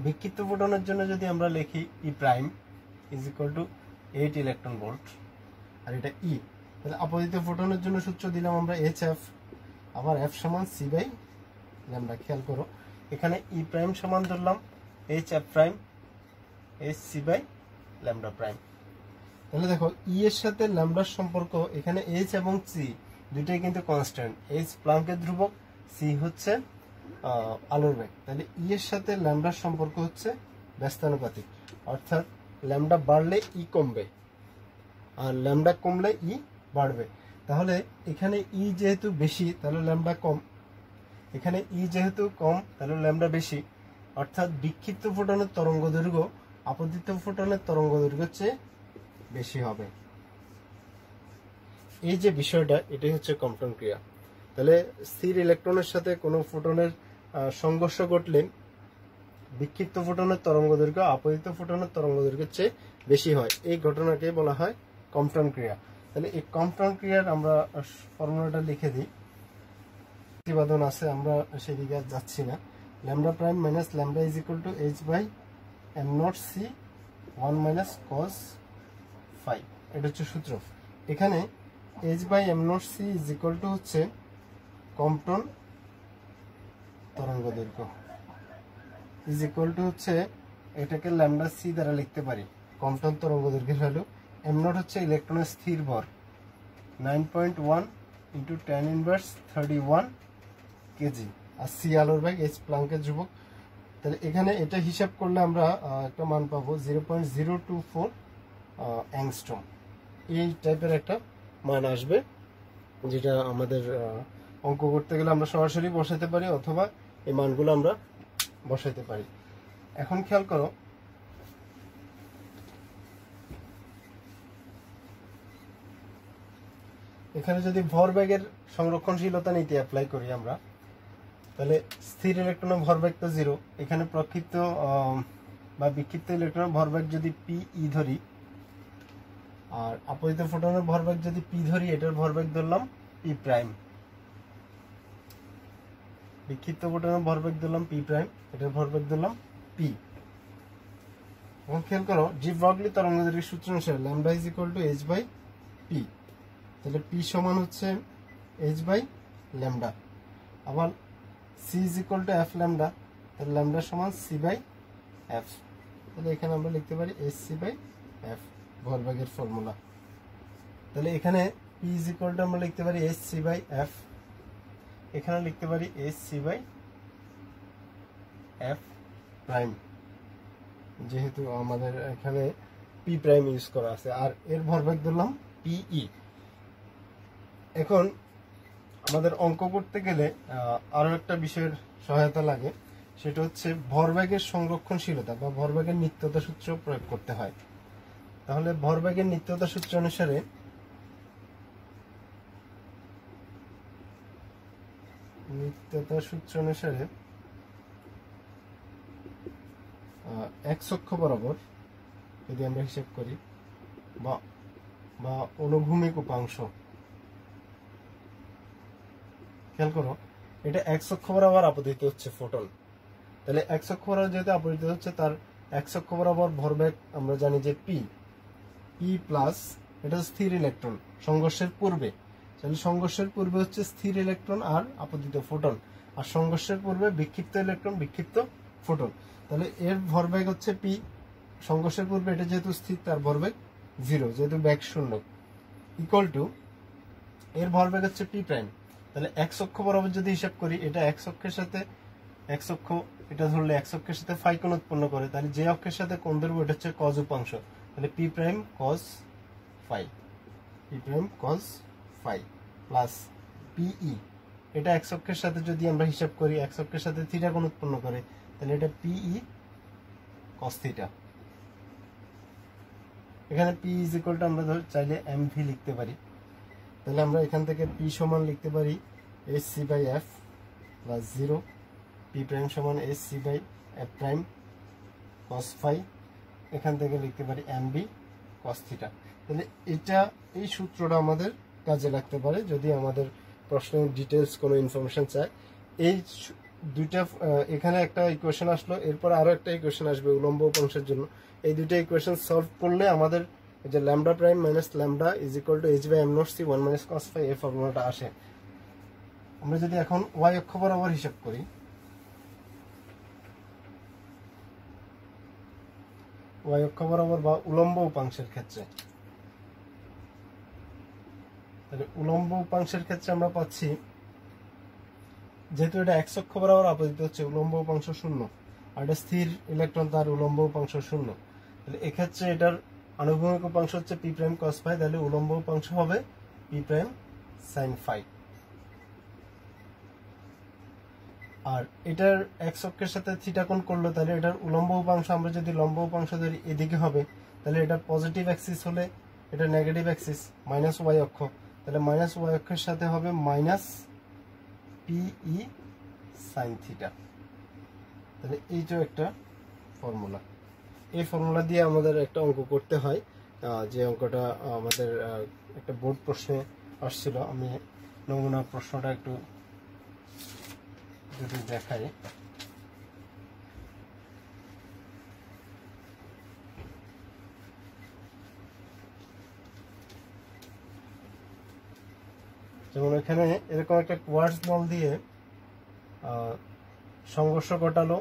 বিক্ষিপ্ত ফোটনের জন্য যদি আমরা লিখি E prime is equal to 8 electron volt, আর এটা ই। তাহলে আপতিত ফোটনের জন্য সূত্র দিলাম আমরা এইচ এফ, আবার এফ সমান সি বাই ল্যামডা। খেয়াল করো, এখানে ই প্রাইম সমান ধরলাম H F prime, H C by lambda prime. তাহলে দেখো ই এর সাথে ল্যামডার সম্পর্ক, এখানে এইচ এবং সি দুইটাই কিন্তু কনস্ট্যান্ট। এইচ প্লাঙ্কের ধ্রুবক, সি হচ্ছে আলোর বেগ। তাহলে ই এর সাথে ল্যামডার সম্পর্ক হচ্ছে ব্যস্তানুপাতিক, অর্থাৎ ল্যামডা বাড়লে ই কমবে আর ল্যামডা কমলে ই বাড়বে। তাহলে এখানে ই যেহেতু বেশি তাহলে ল্যামডা কম, এখানে ই যেহেতু কম তাহলে ল্যামডা বেশি, অর্থাৎ বিক্ষিপ্ত ফোটনের তরঙ্গ দৈর্ঘ্য আপতিত ফোটনের তরঙ্গ দৈর্ঘ্যের চেয়ে বেশি হবে। এই যে বিষয়টা, এটাই হচ্ছে কম্পন ক্রিয়া। তাহলে স্থির ইলেকট্রনের সাথে কোনো ফোটনের সংঘর্ষ ঘটলে বিক্ষিপ্ত ফোটনের তরঙ্গ দৈর্ঘ্য আপতিত ফোটনের তরঙ্গ দৈর্ঘ্যের চেয়ে বেশি হয়। এই ঘটনাকে বলা হয় কম্পন ক্রিয়া। তাহলে এই কম্পন ক্রিয়ার আমরা ফর্মুলাটা লিখে দিই, প্রতিপাদন আছে, আমরা সেদিকে আর যাচ্ছি না। Lambda prime minus lambda is equal to H by M not C 1 minus cos phi, এটা হচ্ছে সূত্র। এখানে H by M not C is equal to হচ্ছে কম্পন তরঙ্গ দৈর্ঘ্য, ইজ ইকুয়াল টু হচ্ছে এটাকে ল্যামডা সি দ্বারা লিখতে পারি কম্পন তরঙ্গ দৈর্ঘ্যের ভ্যালু। এম নট হচ্ছে ইলেকট্রনের স্থির ভর 9.1 ইন্টু 10 ইনভার্স 31 কেজি, আর সি আলোর বেগ, এইচ প্লাঙ্কের ধ্রুবক। তাহলে এখানে এটা হিসাব করলে আমরা একটা মান পাবো 0.024 অ্যাংস্ট্রম। এই টাইপের একটা মান আসবে, যেটা আমাদের অঙ্ক করতে গেলে আমরা সরাসরি বসাতে পারি অথবা এই মানগুলো আমরা বসাইতে পারি। এখন খেয়াল করো, এখানে যদি ভরবেগের সংরক্ষণশীলতা নীতি অ্যাপ্লাই করি আমরা, তাহলে স্থির ইলেকট্রনের ভরবেগ তো 0, এখানে প্রক্ষিপ্ত বা বিক্ষিপ্ত ইলেকট্রনের ভরবেগ যদি পি ই ধরি আর আপতিত ফোটনের ভরবেগ যদি পি ধরি, এটার ভরবেগ ধরলাম পি প্রাইম, বিক্ষিপ্ত ফোটনের ভরবেগ ধরলাম পি প্রাইম, এটার ভরবেগ ধরলাম পি। এখন খেয়াল করো, জি ব্রগলি তরঙ্গদৈর্ঘ্যের সূত্র অনুসারে lambda is equal to H by P, তাহলে পি সমান হচ্ছে এইচ বাই ল্যামডা। আবার C is equal to F lambda, তাহলে ল্যামডা সমান সি বাই এফ, তাহলে এখানে আমরা লিখতে পারি এইচ সি বাই এফ, ভরবেগের ফর্মুলা। তাহলে এখানে পি ইজ ইকুয়াল টু আমরা লিখতে পারি এইচ সি বাই এফ, এখানে লিখতে পারি H C by F prime, যেহেতু আমাদের এখানে পি প্রাইম ইউজ করা আছে, আর এর ভরবেগ ধরলাম পিই। এখন আমাদের অঙ্ক করতে গেলে আরো একটা বিষয়ের সহায়তা লাগে, সেটা হচ্ছে ভরবেগের সংরক্ষণশীলতা বা ভরবেগের নিত্যতা সূত্র প্রয়োগ করতে হয়। তাহলে ভরবেগের নিত্যতা সূত্র অনুসারে এক্স অক্ষ বরাবর যদি আমরা হিসাব করি বা অনুভূমিক উপাংশ, খেয়াল করো এটা এক্স অক্ষ বরাবর আপতিত হচ্ছে ফোটন। তাহলে এক্স অক্ষ বরাবর যেহেতু আপতিত হচ্ছে, তার এক্স অক্ষ বরাবর ভরবেগ আমরা জানি যে পি প্লাস, এটা স্থির ইলেকট্রন সংঘর্ষের পূর্বে, তাহলে সংঘর্ষের পূর্বে হচ্ছে স্থির ইলেকট্রন আর আপতিত ফোটন, আর সংঘর্ষের পূর্বে বিক্ষিপ্ত ইলেকট্রন বিক্ষিপ্ত ফোটন। তাহলে এর ভরবেগ হচ্ছে পি, সংঘর্ষের পূর্বে এটা যেহেতু স্থির তার ভরবেগ 0, যেহেতু বেগ 0, ইকুয়াল টু এর ভরবেগ হচ্ছে পি প্রাইম। তাহলে এক্স অক্ষ বরাবর যদি হিসাব করি, এটা এক্স অক্ষের সাথে এক্স অক্ষ, এটা ধরলে এক্স অক্ষের সাথে ফাই কোণ উৎপন্ন করে, তাহলে যে অক্ষের সাথে কোণ ধরবো এটা হচ্ছে কজ উপাংশ, তাহলে P prime cos phi, P prime cos phi plus পিই, এটা এক্স অক্ষের সাথে যদি আমরা হিসাব করি, এক্স অক্ষের সাথে থিটা কোণ উৎপন্ন করে, তাহলে এটা পিই কস থিটা। এখানে পি ইজ ইকুয়াল টু আমরা চাইলে এম ভি লিখতে পারি, তাহলে আমরা এখান থেকে পি সমান লিখতে পারি H C by F plus 0, P prime সমান H C by F prime cos phi, এখান থেকে লিখতে পারি এম বি কস থিটা। তাহলে এই সূত্রটা আমাদের কাজে লাগতে পারে যদি আমাদের প্রশ্নের ডিটেলস কোনো ইনফরমেশন চায়। এই দুইটা, এখানে একটা ইকুয়েশন আসলো, এরপর আরো একটা ইকুয়েশন আসবে উলম্ব উপাংশের জন্য। এই দুইটা ইকুয়েশন সলভ করলে আমাদের যে lambda prime minus lambda is equal to H by M not C 1 minus cos phi, এই ফর্মুলাটা আসে। আমরা যদি এখন ওয়াই অক্ষ বরাবর হিসাব করি, ওয়াই অক্ষ বরাবর বা উলম্ব উপাংশের ক্ষেত্রে। তাহলে উলম্ব উপাংশের ক্ষেত্রে আমরা পাচ্ছি, যেহেতু এটা এক্স অক্ষ বরাবর আপতিত হচ্ছে, উলম্ব উপাংশ 0, আর এটা স্থির ইলেকট্রন, তার উলম্ব উপাংশ 0। তাহলে এক্ষেত্রে এটার আনুভূমিক উপাংশ হচ্ছে পি প্রাইম কস ফাই, তাহলে উলম্ব উপাংশ হবে পি প্রাইম সাইন ফাই। আর এটার এক্স অক্ষের সাথে থিটা কোণ করলো, তাহলে এটার উলম্ব উপাংশ আমরা যদি লম্ব উপাংশ ধরি এদিকে হবে, তাহলে এটা পজিটিভ অ্যাক্সিস হলে এটা নেগেটিভ অ্যাক্সিস মাইনাস ওয়াই অক্ষ, তাহলে মাইনাস ওয়াই অক্ষের সাথে হবে মাইনাস পিই সাইন থিটা। তাহলে এইটাও একটা ফর্মুলা। এই ফর্মুলা দিয়ে আমাদের একটা অঙ্ক করতে হয়, যে অঙ্কটা আমাদের একটা বোর্ড প্রশ্নে আসছিল। আমি নমুনা প্রশ্নটা একটু যদি দেখাই, যেমন এখানে এরকম একটা কোয়ার্টজ বল দিয়ে সংঘর্ষ ঘটালো,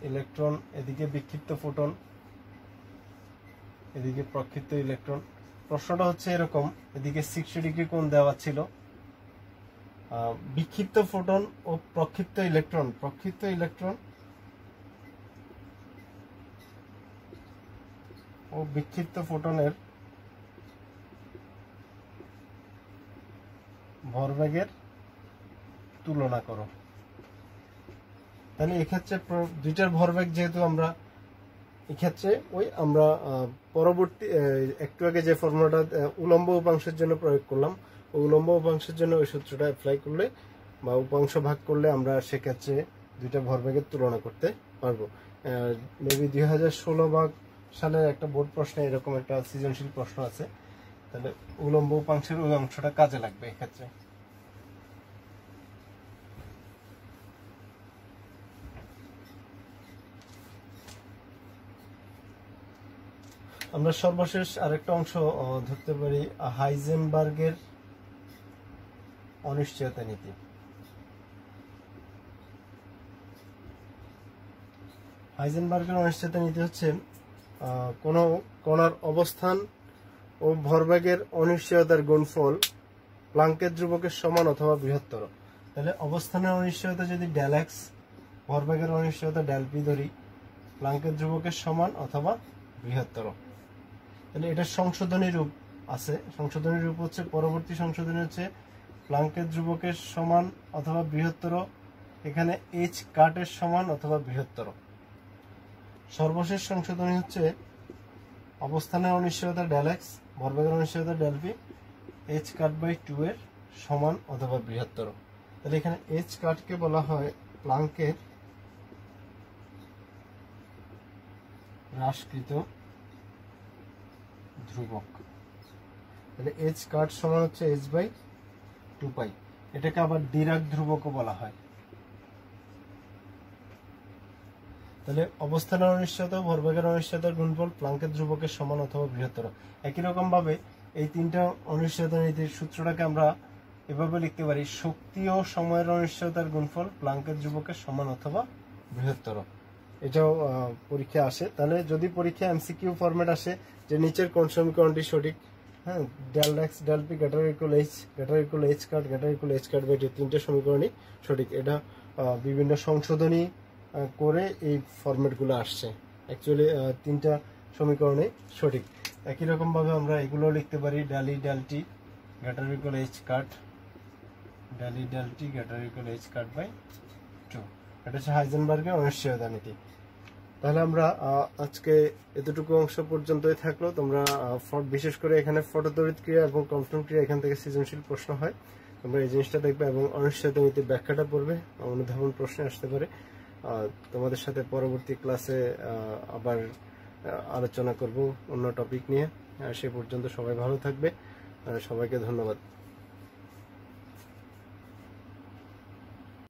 ইলেকট্রন এদিকে বিক্ষিপ্ত ফোটন, এদিকে প্রক্ষিপ্ত ইলেকট্রন। প্রশ্নটা হচ্ছে এরকম, এদিকে 60 ডিগ্রি কোণ দেওয়া ছিল, বিক্ষিপ্ত ফোটন ও প্রক্ষিপ্ত ইলেকট্রন ও বিক্ষিপ্ত ফোটনের ভরবেগের তুলনা করো। তাহলে এক্ষেত্রে দুইটার ভরবেগ যেহেতু আমরা এক্ষেত্রে আমরা পরবর্তী একটু আগে যে ফর্মুলাটা উলম্ব উপাংশের জন্য প্রয়োগ করলাম, ওই উলম্ব উপাংশের জন্য ওই সূত্রটা অ্যাপ্লাই করলে বা উপাংশ ভাগ করলে আমরা সেক্ষেত্রে দুইটা ভরবেগের তুলনা করতে পারবো। মেবি 2016 সালের একটা বোর্ড প্রশ্নে এরকম একটা সৃজনশীল প্রশ্ন আছে, তাহলে উলম্ব উপাংশের ওই অংশটা কাজে লাগবে এক্ষেত্রে। আমরা সর্বশেষ আরেকটা অংশ ধরতে পারি, হাইজেনবার্গের অনিশ্চয়তা নীতি। হাইজেনবার্গের অনিশ্চয়তা নীতি হচ্ছে কোনো কণার অবস্থান ও ভরবেগের অনিশ্চয়তার গুণফল প্লাঙ্কের ধ্রুবকের সমান অথবা বৃহত্তর। তাহলে অবস্থানের অনিশ্চয়তা যদি ডেল এক্স, ভরবেগের অনিশ্চয়তা ডেল পি ধরি, প্লাঙ্কের ধ্রুবকের সমান অথবা বৃহত্তর। তাহলে এটার সংশোধনী রূপ আছে, সংশোধনী রূপ হচ্ছে পরবর্তী সংশোধনী হচ্ছে প্লাঙ্কের ধ্রুবকের সমান অথবা বৃহত্তর, এখানে এইচ কাটের সমান অথবা বৃহত্তর। সর্বশেষ সংশোধনী হচ্ছে অবস্থানের অনিশ্চয়তা ডেল এক্স, ভরবেগের অনিশ্চয়তা del P, H cut by 2 এর সমান অথবা বৃহত্তর। তাহলে এখানে এইচ কাটকে বলা হয় প্লাঙ্কের হ্রাসকৃত ধ্রুবক। তাহলে এইচ কাট সমান হচ্ছে এইচ বাই 2 পাই, এটাকে আবার ডিরাক ধ্রুবকও বলা হয়। তাহলে অবস্থানের অনিশ্চয়তা, ভরবেগের অনিশ্চয়তার গুণফল প্লাঙ্কের ধ্রুবকের সমান অথবা বৃহত্তর। একই রকম ভাবে এই তিনটা অনিশ্চয়তা নীতির সূত্রটাকে আমরা এভাবে লিখতে পারি, শক্তি ও সময়ের অনিশ্চয়তার গুণফল প্লাঙ্কের ধ্রুবকের সমান অথবা বৃহত্তর। এটাও পরীক্ষা আসে। তাহলে যদি পরীক্ষা এমসিকিউ ফরম্যাট আসে যে নিচের কোন সমীকরণটি সঠিক, হ্যাঁ, del X del P greater equal H, greater equal H cut, greater equal H cut by তিনটে সমীকরণই সঠিক। এটা বিভিন্ন সংশোধনী করে এই ফরম্যাটগুলো আসছে। অ্যাকচুয়ালি তিনটা সমীকরণে সঠিক। একই রকম ভাবে আমরা এগুলো লিখতে পারি, del E del T greater equal H cut, del E del T greater equal H cut by 2। এটা হচ্ছে হাইজেনবার্গের অনিশ্চয়তা নীতি। তাহলে আমরা আজকে এতটুকু অংশ পর্যন্তই থাকলো। তোমরা বিশেষ করে এখানে ফটোতড়িৎ ক্রিয়া এবং কম্পন ক্রিয়া, এখান থেকে সৃজনশীল প্রশ্ন হয়, তোমরা এই জিনিসটা দেখবে এবং অনিশ্চয়তা নীতির ব্যাখ্যাটা পড়বে, অনুধাবন প্রশ্নে আসতে পারে। তোমাদের সাথে পরবর্তী ক্লাসে আবার আলোচনা করব অন্য টপিক নিয়ে। সে পর্যন্ত সবাই ভালো থাকবে, সবাইকে ধন্যবাদ।